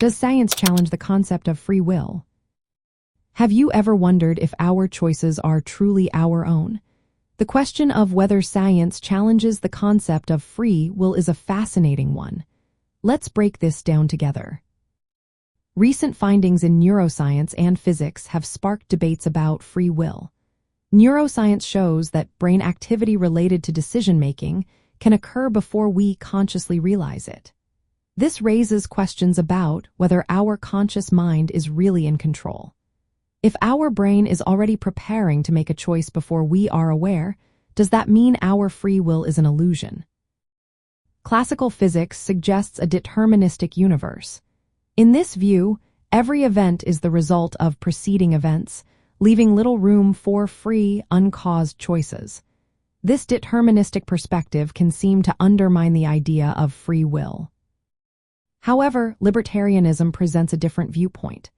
Does science challenge the concept of free will? Have you ever wondered if our choices are truly our own? The question of whether science challenges the concept of free will is a fascinating one. Let's break this down together. Recent findings in neuroscience and physics have sparked debates about free will. Neuroscience shows that brain activity related to decision-making can occur before we consciously realize it. This raises questions about whether our conscious mind is really in control. If our brain is already preparing to make a choice before we are aware, does that mean our free will is an illusion? Classical physics suggests a deterministic universe. In this view, every event is the result of preceding events, leaving little room for free, uncaused choices. This deterministic perspective can seem to undermine the idea of free will. However, libertarianism presents a different viewpoint.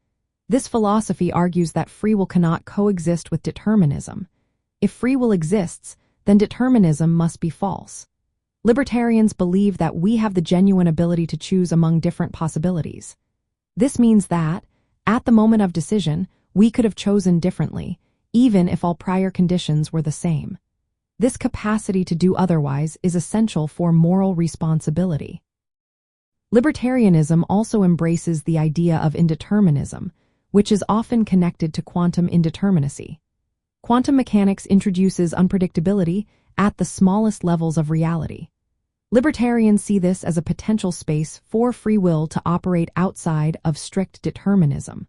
This philosophy argues that free will cannot coexist with determinism. If free will exists, then determinism must be false. Libertarians believe that we have the genuine ability to choose among different possibilities. This means that, at the moment of decision, we could have chosen differently, even if all prior conditions were the same. This capacity to do otherwise is essential for moral responsibility. Libertarianism also embraces the idea of indeterminism, which is often connected to quantum indeterminacy. Quantum mechanics introduces unpredictability at the smallest levels of reality. Libertarians see this as a potential space for free will to operate outside of strict determinism.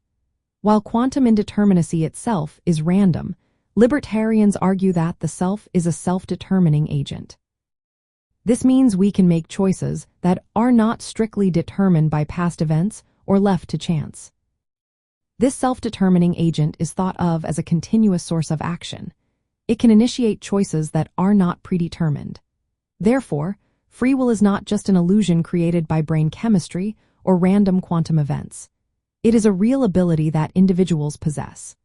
While quantum indeterminacy itself is random, libertarians argue that the self is a self-determining agent. This means we can make choices that are not strictly determined by past events or left to chance. This self-determining agent is thought of as a continuous source of action. It can initiate choices that are not predetermined. Therefore, free will is not just an illusion created by brain chemistry or random quantum events. It is a real ability that individuals possess.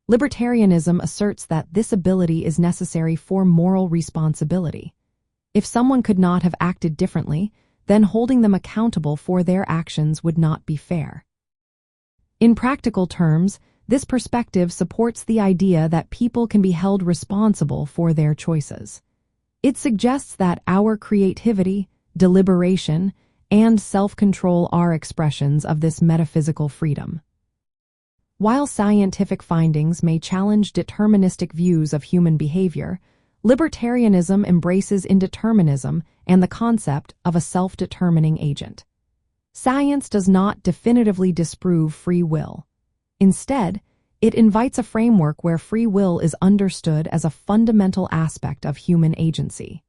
Libertarianism asserts that this ability is necessary for moral responsibility. If someone could not have acted differently, then holding them accountable for their actions would not be fair. In practical terms, this perspective supports the idea that people can be held responsible for their choices. It suggests that our creativity, deliberation, and self-control are expressions of this metaphysical freedom. While scientific findings may challenge deterministic views of human behavior, libertarianism embraces indeterminism and the concept of a self-determining agent. Science does not definitively disprove free will. Instead, it invites a framework where free will is understood as a fundamental aspect of human agency.